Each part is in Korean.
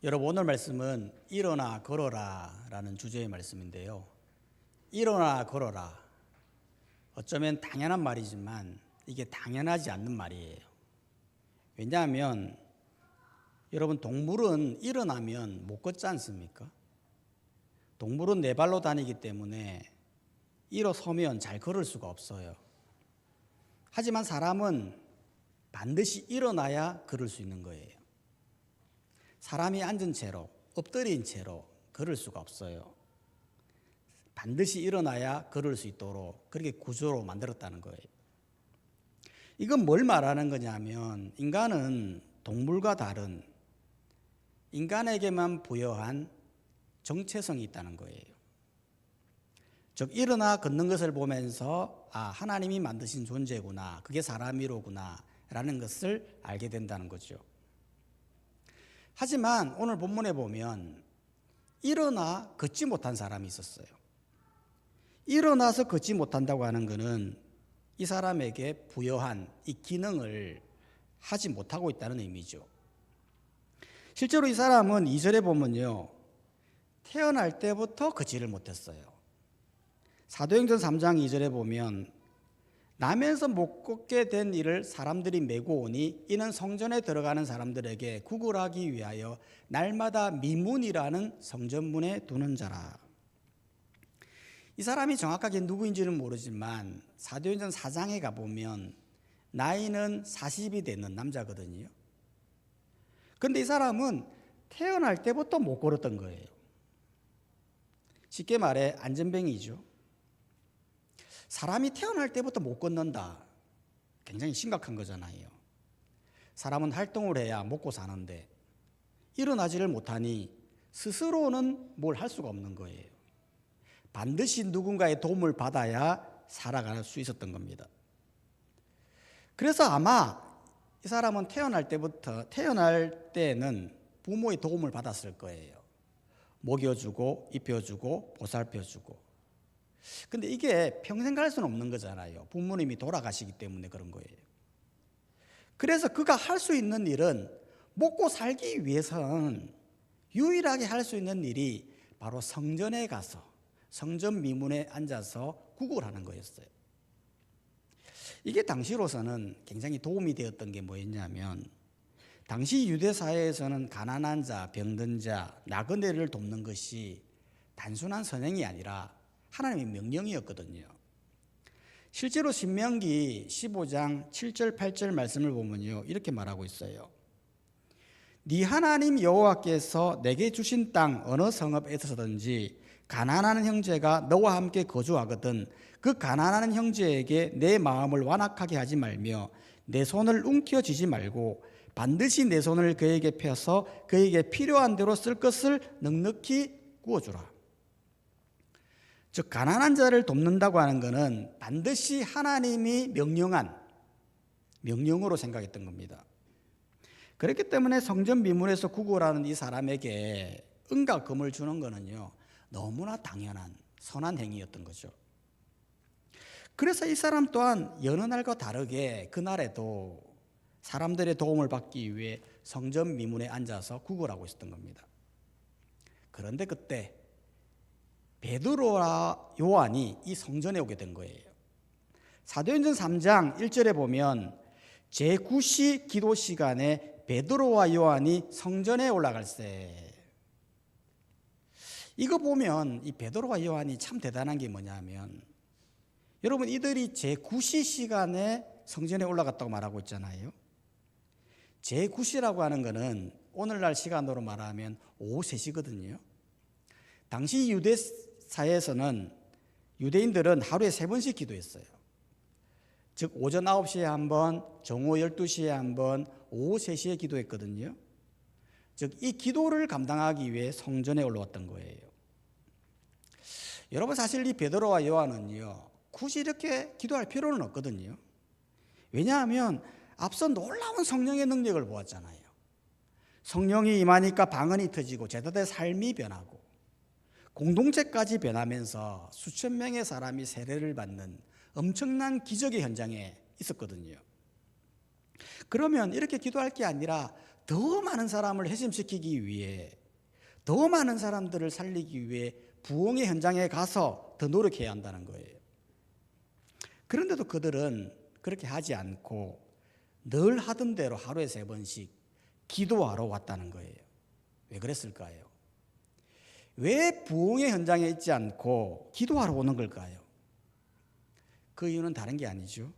여러분, 오늘 말씀은 일어나 걸어라 라는 주제의 말씀인데요. 일어나 걸어라. 어쩌면 당연한 말이지만 이게 당연하지 않는 말이에요. 왜냐하면 여러분, 동물은 일어나면 못 걷지 않습니까? 동물은 네 발로 다니기 때문에 일어서면 잘 걸을 수가 없어요. 하지만 사람은 반드시 일어나야 걸을 수 있는 거예요. 사람이 앉은 채로, 엎드린 채로 걸을 수가 없어요. 반드시 일어나야 걸을 수 있도록 그렇게 구조로 만들었다는 거예요. 이건 뭘 말하는 거냐면, 인간은 동물과 다른 인간에게만 부여한 정체성이 있다는 거예요. 즉, 일어나 걷는 것을 보면서 하나님이 만드신 존재구나, 그게 사람이로구나 라는 것을 알게 된다는 거죠. 하지만 오늘 본문에 보면 일어나 걷지 못한 사람이 있었어요. 일어나서 걷지 못한다고 하는 것은 이 사람에게 부여한 이 기능을 하지 못하고 있다는 의미죠. 실제로 이 사람은 2절에 보면요, 태어날 때부터 걷지를 못했어요. 사도행전 3장 2절에 보면 나면서 못 걷게 된 이를 사람들이 메고 오니 이는 성전에 들어가는 사람들에게 구걸하기 위하여 날마다 미문이라는 성전문에 두는 자라. 이 사람이 정확하게 누구인지는 모르지만 사도행전 4장에 가보면 나이는 40이 되는 남자거든요. 그런데 이 사람은 태어날 때부터 못 걸었던 거예요. 쉽게 말해 안전뱅이죠. 사람이 태어날 때부터 못 걷는다. 굉장히 심각한 거잖아요. 사람은 활동을 해야 먹고 사는데 일어나지를 못하니 스스로는 뭘 할 수가 없는 거예요. 반드시 누군가의 도움을 받아야 살아갈 수 있었던 겁니다. 그래서 아마 이 사람은 태어날 때는 부모의 도움을 받았을 거예요. 먹여주고 입혀주고 보살펴주고. 근데 이게 평생 갈 수는 없는 거잖아요. 부모님이 돌아가시기 때문에 그런 거예요. 그래서 그가 할 수 있는 일은, 먹고 살기 위해서는 유일하게 할 수 있는 일이 바로 성전에 가서 성전 미문에 앉아서 구걸하는 거였어요. 이게 당시로서는 굉장히 도움이 되었던 게 뭐였냐면, 당시 유대 사회에서는 가난한 자, 병든 자, 나그네를 돕는 것이 단순한 선행이 아니라 하나님의 명령이었거든요. 실제로 신명기 15장 7절 8절 말씀을 보면요, 이렇게 말하고 있어요. 네 하나님 여호와께서 내게 주신 땅 어느 성읍에서든지 가난한 형제가 너와 함께 거주하거든 그 가난한 형제에게 내 마음을 완악하게 하지 말며 내 손을 움켜쥐지 말고 반드시 내 손을 그에게 펴서 그에게 필요한 대로 쓸 것을 넉넉히 구워주라. 즉, 가난한 자를 돕는다고 하는 것은 반드시 하나님이 명령한 명령으로 생각했던 겁니다. 그렇기 때문에 성전 미문에서 구걸하는 이 사람에게 은과 금을 주는 것은요, 너무나 당연한 선한 행위였던 거죠. 그래서 이 사람 또한 여느 날과 다르게 그날에도 사람들의 도움을 받기 위해 성전 미문에 앉아서 구걸하고 있었던 겁니다. 그런데 그때 베드로와 요한이 이 성전에 오게 된 거예요. 사도행전 3장 1절에 보면 제9시 기도 시간에 베드로와 요한이 성전에 올라갈세. 이거 보면 이 베드로와 요한이 참 대단한 게 뭐냐면, 여러분, 이들이 제9시 시간에 성전에 올라갔다고 말하고 있잖아요. 제9시라고 하는 것은 오늘날 시간으로 말하면 오후 3시거든요. 당시 유대 사회에서는 유대인들은 하루에 3번씩 기도했어요. 즉 오전 9시에 한 번, 정오 12시에 한 번, 오후 3시에 기도했거든요. 즉 이 기도를 감당하기 위해 성전에 올라왔던 거예요. 여러분, 사실 이 베드로와 요한은요, 굳이 이렇게 기도할 필요는 없거든요. 왜냐하면 앞서 놀라운 성령의 능력을 보았잖아요. 성령이 임하니까 방언이 터지고 제자들의 삶이 변하고 공동체까지 변하면서 수천 명의 사람이 세례를 받는 엄청난 기적의 현장에 있었거든요. 그러면 이렇게 기도할 게 아니라 더 많은 사람을 회심시키기 위해, 더 많은 사람들을 살리기 위해 부흥의 현장에 가서 더 노력해야 한다는 거예요. 그런데도 그들은 그렇게 하지 않고 늘 하던 대로 하루에 3번씩 기도하러 왔다는 거예요. 왜 그랬을까요? 왜 부흥의 현장에 있지 않고 기도하러 오는 걸까요? 그 이유는 다른 게 아니죠.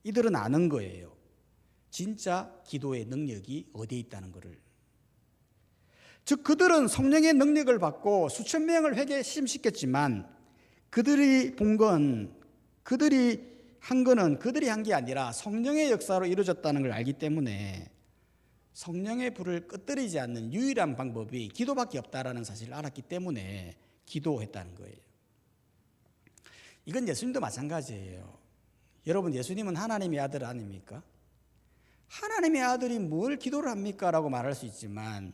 이들은 아는 거예요. 진짜 기도의 능력이 어디에 있다는 것을. 즉 그들은 성령의 능력을 받고 수천 명을 회개시켰지만 그들이 한 게 아니라 성령의 역사로 이루어졌다는 걸 알기 때문에 성령의 불을 끄뜨리지 않는 유일한 방법이 기도밖에 없다라는 사실을 알았기 때문에 기도했다는 거예요. 이건 예수님도 마찬가지예요. 여러분, 예수님은 하나님의 아들 아닙니까? 하나님의 아들이 뭘 기도를 합니까? 라고 말할 수 있지만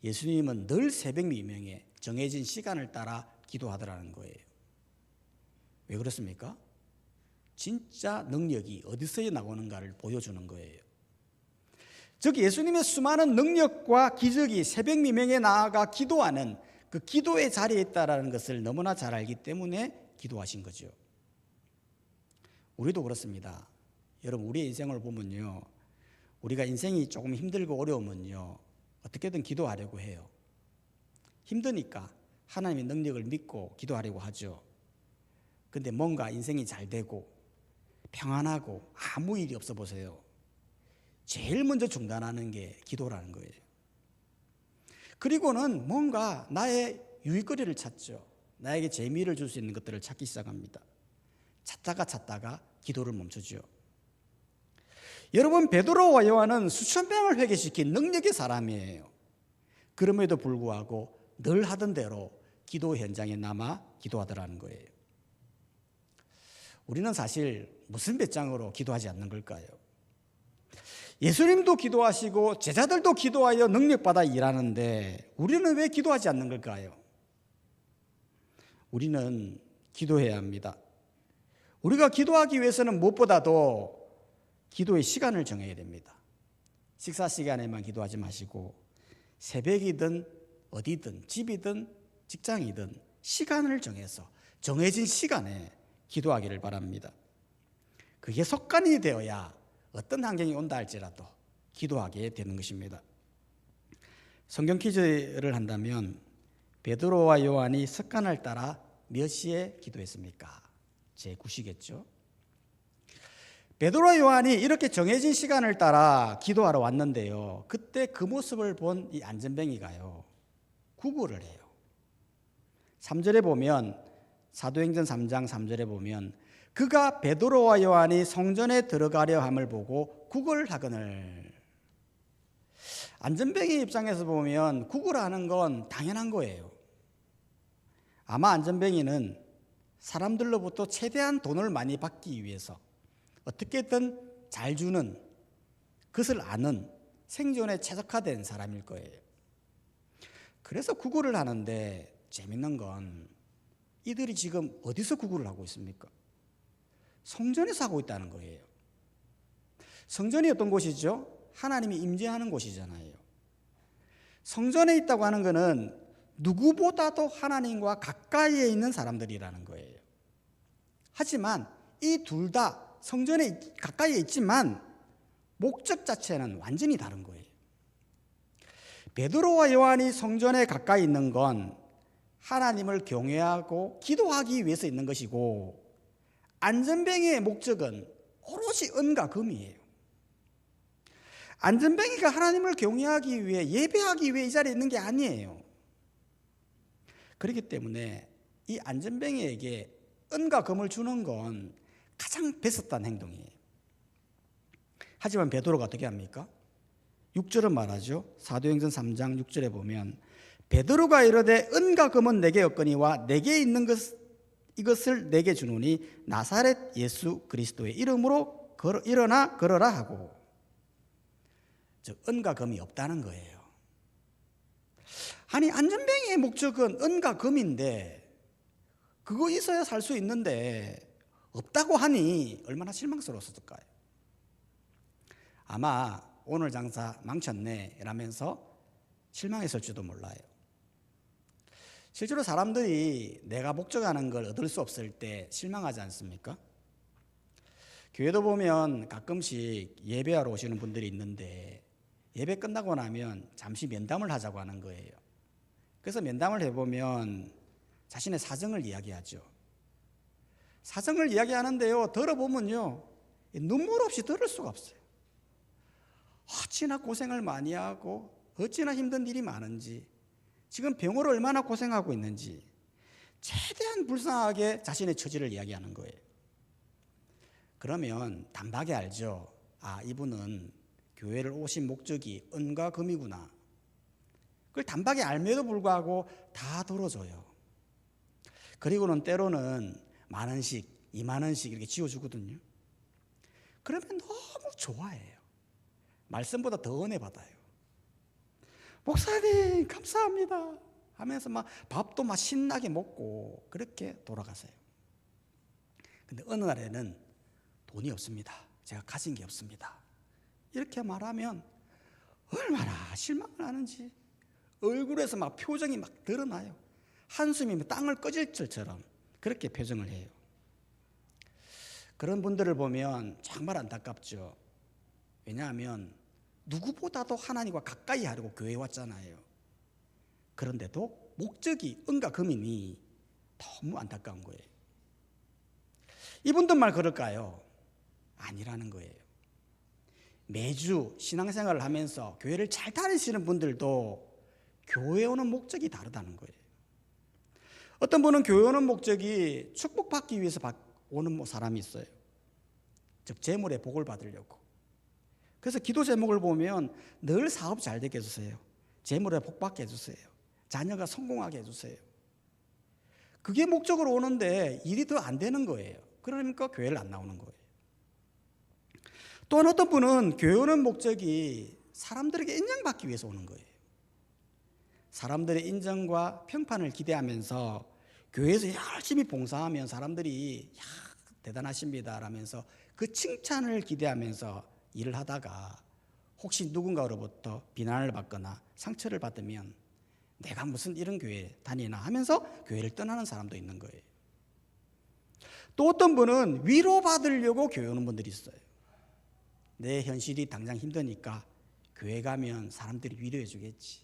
예수님은 늘 새벽 미명에 정해진 시간을 따라 기도하더라는 거예요. 왜 그렇습니까? 진짜 능력이 어디서 나오는가를 보여주는 거예요. 즉 예수님의 수많은 능력과 기적이 새벽 미명에 나아가 기도하는 그 기도의 자리에 있다는 것을 너무나 잘 알기 때문에 기도하신 거죠. 우리도 그렇습니다. 여러분, 우리의 인생을 보면요, 우리가 인생이 조금 힘들고 어려우면요, 어떻게든 기도하려고 해요. 힘드니까 하나님의 능력을 믿고 기도하려고 하죠. 근데 뭔가 인생이 잘 되고 평안하고 아무 일이 없어 보세요. 제일 먼저 중단하는 게 기도라는 거예요. 그리고는 뭔가 나의 유익거리를 찾죠. 나에게 재미를 줄 수 있는 것들을 찾기 시작합니다. 찾다가 기도를 멈추죠. 여러분, 베드로와 요한은 수천 명을 회개시킨 능력의 사람이에요. 그럼에도 불구하고 늘 하던 대로 기도 현장에 남아 기도하더라는 거예요. 우리는 사실 무슨 배짱으로 기도하지 않는 걸까요? 예수님도 기도하시고 제자들도 기도하여 능력받아 일하는데 우리는 왜 기도하지 않는 걸까요? 우리는 기도해야 합니다. 우리가 기도하기 위해서는 무엇보다도 기도의 시간을 정해야 됩니다. 식사 시간에만 기도하지 마시고 새벽이든 어디든 집이든 직장이든 시간을 정해서 정해진 시간에 기도하기를 바랍니다. 그게 습관이 되어야 어떤 환경이 온다 할지라도 기도하게 되는 것입니다. 성경 퀴즈를 한다면 베드로와 요한이 습관을 따라 몇 시에 기도했습니까? 제 9시겠죠. 베드로와 요한이 이렇게 정해진 시간을 따라 기도하러 왔는데요, 그때 그 모습을 본 이 안전뱅이가요, 구걸을 해요. 3절에 보면, 사도행전 3장 3절에 보면 그가 베드로와 요한이 성전에 들어가려 함을 보고 구걸하거늘. 안전뱅이 입장에서 보면 구걸하는 건 당연한 거예요. 아마 안전뱅이는 사람들로부터 최대한 돈을 많이 받기 위해서 어떻게든 잘 주는, 그것을 아는 생존에 최적화된 사람일 거예요. 그래서 구걸을 하는데 재밌는 건 이들이 지금 어디서 구걸을 하고 있습니까? 성전에서 하고 있다는 거예요. 성전이 어떤 곳이죠? 하나님이 임재하는 곳이잖아요. 성전에 있다고 하는 것은 누구보다도 하나님과 가까이에 있는 사람들이라는 거예요. 하지만 이 둘 다 성전에 가까이에 있지만 목적 자체는 완전히 다른 거예요. 베드로와 요한이 성전에 가까이 있는 건 하나님을 경외하고 기도하기 위해서 있는 것이고, 안전뱅이의 목적은 오롯이 은과 금이에요. 안전뱅이가 하나님을 경외하기 위해, 예배하기 위해 이 자리에 있는 게 아니에요. 그렇기 때문에 이 안전뱅이에게 은과 금을 주는 건 가장 베스트한 행동이에요. 하지만 베드로가 어떻게 합니까? 6절은 말하죠. 사도행전 3장 6절에 보면 베드로가 이르되 은과 금은 내게 없거니와 내게 있는 이것을 내게 주노니 나사렛 예수 그리스도의 이름으로 일어나 걸어라 하고, 즉 은과 금이 없다는 거예요. 아니, 안전뱅이의 목적은 은과 금인데 그거 있어야 살 수 있는데 없다고 하니 얼마나 실망스러웠을까요? 아마 오늘 장사 망쳤네 라면서 실망했을지도 몰라요. 실제로 사람들이 내가 목적하는 걸 얻을 수 없을 때 실망하지 않습니까? 교회도 보면 가끔씩 예배하러 오시는 분들이 있는데 예배 끝나고 나면 잠시 면담을 하자고 하는 거예요. 그래서 면담을 해보면 자신의 사정을 이야기하죠. 사정을 이야기하는데요, 들어보면요, 눈물 없이 들을 수가 없어요. 어찌나 고생을 많이 하고 어찌나 힘든 일이 많은지, 지금 병으로 얼마나 고생하고 있는지 최대한 불쌍하게 자신의 처지를 이야기하는 거예요. 그러면 단박에 알죠. 아, 이분은 교회를 오신 목적이 은과 금이구나. 그걸 단박에 알면도 불구하고 다 들어줘요. 그리고는 때로는 10,000원씩, 20,000원씩 이렇게 지어주거든요. 그러면 너무 좋아해요. 말씀보다 더 은혜 받아요. 목사님 감사합니다 하면서 막 밥도 막 신나게 먹고 그렇게 돌아가세요. 근데 어느 날에는 돈이 없습니다. 제가 가진 게 없습니다. 이렇게 말하면 얼마나 실망을 하는지 얼굴에서 막 표정이 막 드러나요. 한숨이 땅을 꺼질 것처럼 그렇게 표정을 해요. 그런 분들을 보면 정말 안타깝죠. 왜냐하면 누구보다도 하나님과 가까이 하려고 교회에 왔잖아요. 그런데도 목적이 은과 금이니 너무 안타까운 거예요. 이분들만 그럴까요? 아니라는 거예요. 매주 신앙생활을 하면서 교회를 잘 다니시는 분들도 교회 오는 목적이 다르다는 거예요. 어떤 분은 교회 오는 목적이 축복받기 위해서 오는 사람이 있어요. 즉 재물의 복을 받으려고. 그래서 기도 제목을 보면 늘 사업 잘 되게 해주세요. 재물에 복 받게 해주세요. 자녀가 성공하게 해주세요. 그게 목적으로 오는데 일이 더 안 되는 거예요. 그러니까 교회를 안 나오는 거예요. 또한 어떤 분은 교회 오는 목적이 사람들에게 인정받기 위해서 오는 거예요. 사람들의 인정과 평판을 기대하면서 교회에서 열심히 봉사하면 사람들이 야, 대단하십니다 라면서 그 칭찬을 기대하면서 일을 하다가 혹시 누군가로부터 비난을 받거나 상처를 받으면 내가 무슨 이런 교회 다니나 하면서 교회를 떠나는 사람도 있는 거예요. 또 어떤 분은 위로받으려고 교회 오는 분들이 있어요. 내 현실이 당장 힘드니까 교회 가면 사람들이 위로해 주겠지.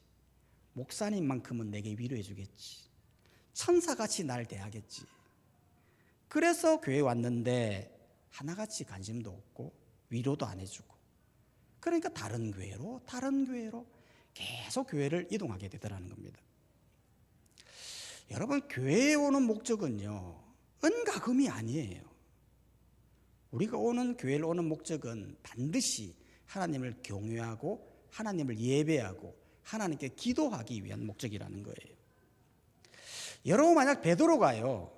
목사님만큼은 내게 위로해 주겠지. 천사같이 날 대하겠지. 그래서 교회 왔는데 하나같이 관심도 없고 위로도 안 해주고, 그러니까 다른 교회로 계속 교회를 이동하게 되더라는 겁니다. 여러분, 교회에 오는 목적은요 은과 금이 아니에요. 우리가 교회를 오는 목적은 반드시 하나님을 경외하고 하나님을 예배하고 하나님께 기도하기 위한 목적이라는 거예요. 여러분, 만약 베드로가요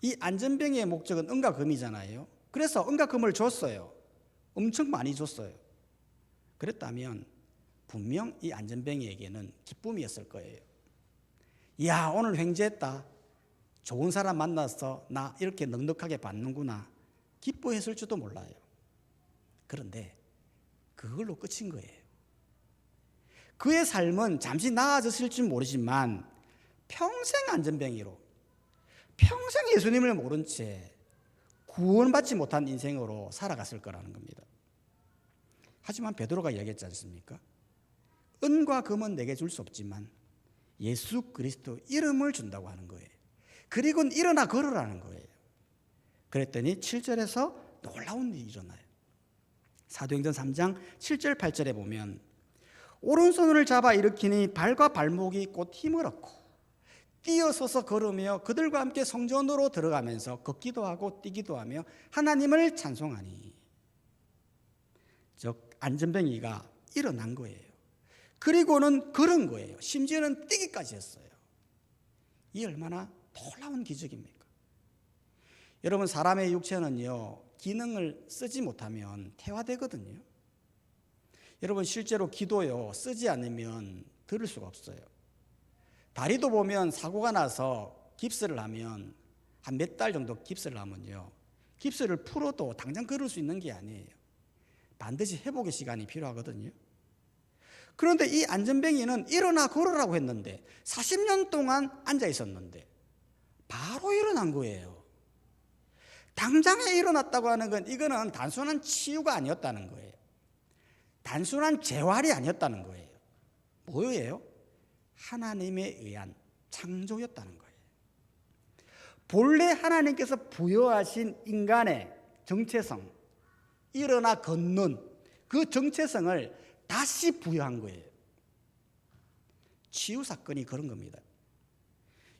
이 안전병의 목적은 은과 금이잖아요. 그래서 은과 금을 줬어요. 엄청 많이 줬어요. 그랬다면 분명 이 안전뱅이에게는 기쁨이었을 거예요. 이야, 오늘 횡재했다. 좋은 사람 만나서 나 이렇게 넉넉하게 받는구나. 기뻐했을지도 몰라요. 그런데 그걸로 끝인 거예요. 그의 삶은 잠시 나아졌을지 모르지만 평생 안전뱅이로, 평생 예수님을 모른 채 구원받지 못한 인생으로 살아갔을 거라는 겁니다. 하지만 베드로가 이야기했지 않습니까? 은과 금은 내게 줄 수 없지만 예수 그리스도 이름을 준다고 하는 거예요. 그리고는 일어나 걸으라는 거예요. 그랬더니 7절에서 놀라운 일이 일어나요. 사도행전 3장 7절 8절에 보면 오른손을 잡아 일으키니 발과 발목이 곧 힘을 얻고 뛰어서서 걸으며 그들과 함께 성전으로 들어가면서 걷기도 하고 뛰기도 하며 하나님을 찬송하니. 즉 안전뱅이가 일어난 거예요. 그리고는 걸은 거예요. 심지어는 뛰기까지 했어요. 이 얼마나 놀라운 기적입니까? 여러분, 사람의 육체는요 기능을 쓰지 못하면 퇴화되거든요. 여러분, 실제로 기도요 쓰지 않으면 들을 수가 없어요. 다리도 보면 사고가 나서 깁스를 하면 한 몇 달 정도 깁스를 하면요 깁스를 풀어도 당장 걸을 수 있는 게 아니에요. 반드시 회복의 시간이 필요하거든요. 그런데 이 안전뱅이는 일어나 걸으라고 했는데 40년 동안 앉아 있었는데 바로 일어난 거예요. 당장에 일어났다고 하는 건 이거는 단순한 치유가 아니었다는 거예요. 단순한 재활이 아니었다는 거예요. 뭐예요? 하나님에 의한 창조였다는 거예요. 본래 하나님께서 부여하신 인간의 정체성, 일어나 걷는 그 정체성을 다시 부여한 거예요. 치유 사건이 그런 겁니다.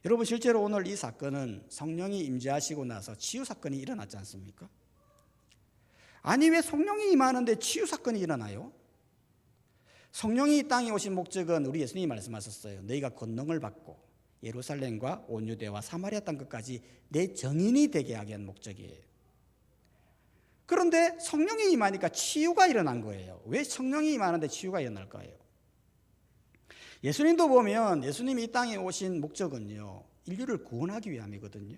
여러분 실제로 오늘 이 사건은 성령이 임재하시고 나서 치유 사건이 일어났지 않습니까? 아니 왜 성령이 임하는데 치유 사건이 일어나요? 성령이 이 땅에 오신 목적은 우리 예수님이 말씀하셨어요. 너희가 권능을 받고 예루살렘과 온 유대와 사마리아 땅 끝까지 내 증인이 되게 하기 위한 목적이에요. 그런데 성령이 임하니까 치유가 일어난 거예요. 왜 성령이 임하는데 치유가 일어날까요? 예수님도 보면 예수님이 이 땅에 오신 목적은요, 인류를 구원하기 위함이거든요.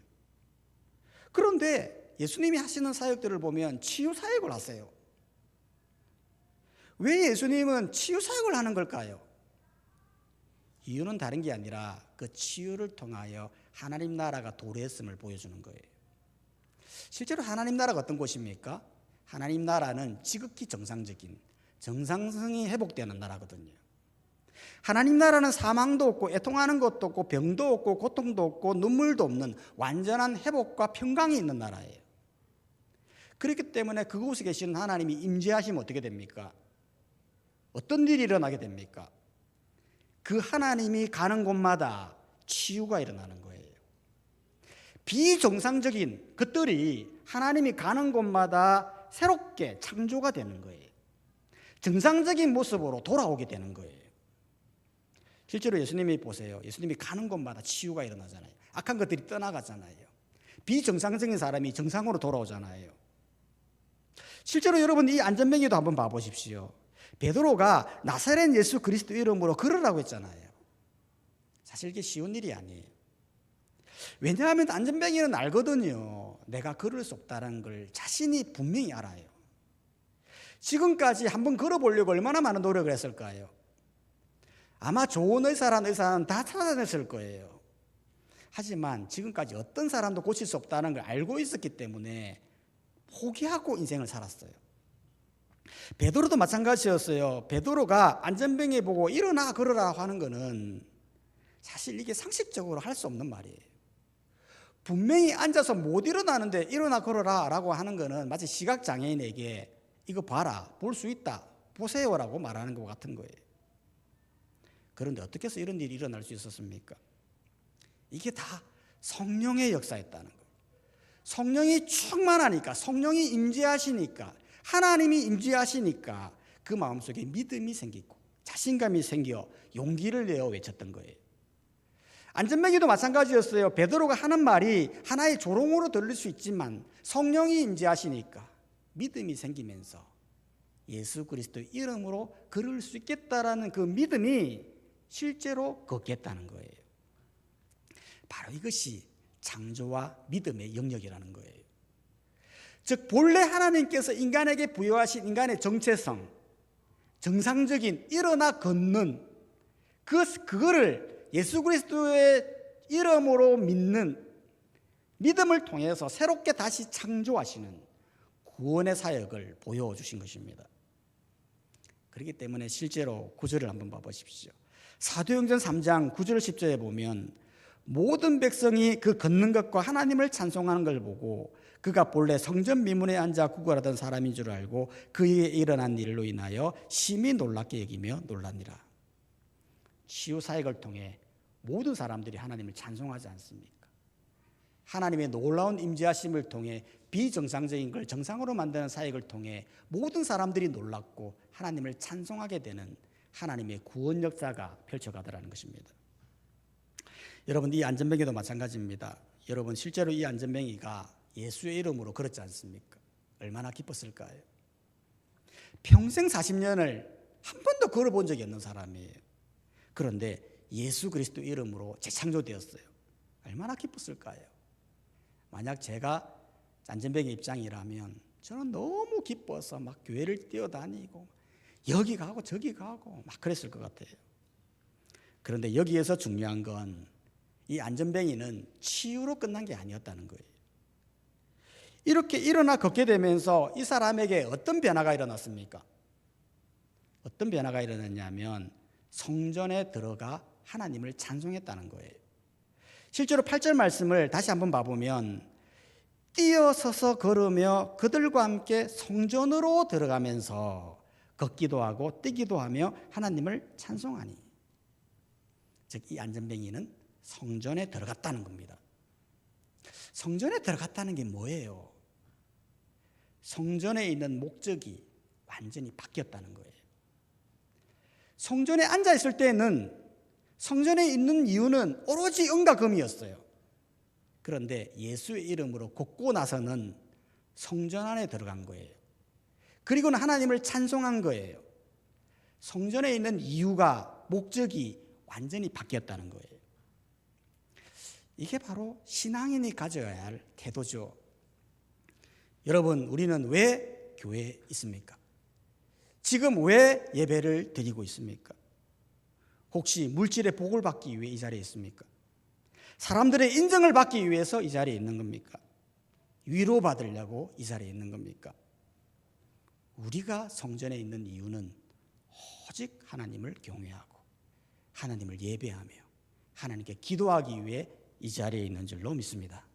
그런데 예수님이 하시는 사역들을 보면 치유 사역을 하세요. 왜 예수님은 치유 사역을 하는 걸까요? 이유는 다른 게 아니라 그 치유를 통하여 하나님 나라가 도래했음을 보여주는 거예요. 실제로 하나님 나라가 어떤 곳입니까? 하나님 나라는 지극히 정상적인, 정상성이 회복되는 나라거든요. 하나님 나라는 사망도 없고 애통하는 것도 없고 병도 없고 고통도 없고 눈물도 없는 완전한 회복과 평강이 있는 나라예요. 그렇기 때문에 그곳에 계시는 하나님이 임재하시면 어떻게 됩니까? 어떤 일이 일어나게 됩니까? 그 하나님이 가는 곳마다 치유가 일어나는 거예요. 비정상적인 것들이 하나님이 가는 곳마다 새롭게 창조가 되는 거예요. 정상적인 모습으로 돌아오게 되는 거예요. 실제로 예수님이 보세요. 예수님이 가는 곳마다 치유가 일어나잖아요. 악한 것들이 떠나가잖아요. 비정상적인 사람이 정상으로 돌아오잖아요. 실제로 여러분 이 안전뱅이도 한번 봐보십시오. 베드로가 나사렛 예수 그리스도 이름으로 걸으라고 했잖아요. 사실 이게 쉬운 일이 아니에요. 왜냐하면 안전뱅이는 알거든요. 내가 걸을 수 없다는 걸 자신이 분명히 알아요. 지금까지 한번 걸어보려고 얼마나 많은 노력을 했을까요? 아마 좋은 의사라는 의사는 다 찾아냈을 거예요. 하지만 지금까지 어떤 사람도 고칠 수 없다는 걸 알고 있었기 때문에 포기하고 인생을 살았어요. 베드로도 마찬가지였어요. 베드로가 안전뱅이 보고 일어나 걸으라 하는 거는 사실 이게 상식적으로 할 수 없는 말이에요. 분명히 앉아서 못 일어나는데 일어나 걸어라 라고 하는 거는 마치 시각장애인에게 이거 봐라, 볼 수 있다, 보세요라고 말하는 것 같은 거예요. 그런데 어떻게 해서 이런 일이 일어날 수 있었습니까? 이게 다 성령의 역사였다는 거예요. 성령이 충만하니까, 성령이 임재하시니까, 하나님이 임재하시니까 그 마음속에 믿음이 생기고 자신감이 생겨 용기를 내어 외쳤던 거예요. 안전뱅이도 마찬가지였어요. 베드로가 하는 말이 하나의 조롱으로 들릴 수 있지만 성령이 임재하시니까 믿음이 생기면서 예수 그리스도 이름으로 걸을 수 있겠다라는 그 믿음이 실제로 걷겠다는 거예요. 바로 이것이 창조와 믿음의 영역이라는 거예요. 즉 본래 하나님께서 인간에게 부여하신 인간의 정체성, 정상적인 일어나 걷는 그거를 예수 그리스도의 이름으로 믿는 믿음을 통해서 새롭게 다시 창조하시는 구원의 사역을 보여주신 것입니다. 그렇기 때문에 실제로 9절을 한번 봐보십시오. 사도행전 3장 9절 10절에 보면 모든 백성이 그 걷는 것과 하나님을 찬송하는 걸 보고 그가 본래 성전 미문에 앉아 구걸하던 사람인 줄 알고 그에게 일어난 일로 인하여 심히 놀랍게 여기며 놀라니라. 치유 사역을 통해 모든 사람들이 하나님을 찬송하지 않습니까? 하나님의 놀라운 임재하심을 통해 비정상적인 걸 정상으로 만드는 사역을 통해 모든 사람들이 놀랐고 하나님을 찬송하게 되는 하나님의 구원 역사가 펼쳐가더라는 것입니다. 여러분 이 안전뱅이도 마찬가지입니다. 여러분 실제로 이 안전뱅이가 예수의 이름으로 걸었지 않습니까? 얼마나 기뻤을까요? 평생 40년을 한 번도 걸어본 적이 없는 사람이에요. 그런데 예수 그리스도 이름으로 재창조되었어요. 얼마나 기뻤을까요? 만약 제가 안전뱅이 입장이라면 저는 너무 기뻐서 막 교회를 뛰어다니고 여기 가고 저기 가고 막 그랬을 것 같아요. 그런데 여기에서 중요한 건 이 안전뱅이는 치유로 끝난 게 아니었다는 거예요. 이렇게 일어나 걷게 되면서 이 사람에게 어떤 변화가 일어났습니까? 어떤 변화가 일어났냐면 성전에 들어가 하나님을 찬송했다는 거예요. 실제로 8절 말씀을 다시 한번 봐보면 뛰어서서 걸으며 그들과 함께 성전으로 들어가면서 걷기도 하고 뛰기도 하며 하나님을 찬송하니, 즉 이 안전뱅이는 성전에 들어갔다는 겁니다. 성전에 들어갔다는 게 뭐예요? 성전에 있는 목적이 완전히 바뀌었다는 거예요. 성전에 앉아 있을 때는 성전에 있는 이유는 오로지 은과 금이었어요. 그런데 예수의 이름으로 걷고 나서는 성전 안에 들어간 거예요. 그리고는 하나님을 찬송한 거예요. 성전에 있는 이유가, 목적이 완전히 바뀌었다는 거예요. 이게 바로 신앙인이 가져야 할 태도죠. 여러분, 우리는 왜 교회에 있습니까? 지금 왜 예배를 드리고 있습니까? 혹시 물질의 복을 받기 위해 이 자리에 있습니까? 사람들의 인정을 받기 위해서 이 자리에 있는 겁니까? 위로받으려고 이 자리에 있는 겁니까? 우리가 성전에 있는 이유는 오직 하나님을 경외하고 하나님을 예배하며 하나님께 기도하기 위해 이 자리에 있는 줄로 믿습니다.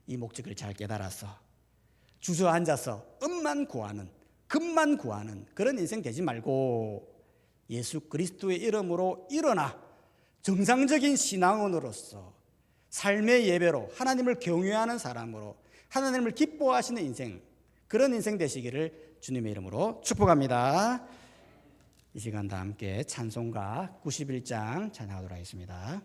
이 목적을 잘 깨달아서 주저앉아서 은만 구하는, 금만 구하는 그런 인생 되지 말고 예수 그리스도의 이름으로 일어나 정상적인 신앙인으로서 삶의 예배로 하나님을 경외하는 사람으로 하나님을 기뻐하시는 인생, 그런 인생 되시기를 주님의 이름으로 축복합니다. 이 시간 다 함께 찬송가 91장 찬양하도록 하겠습니다.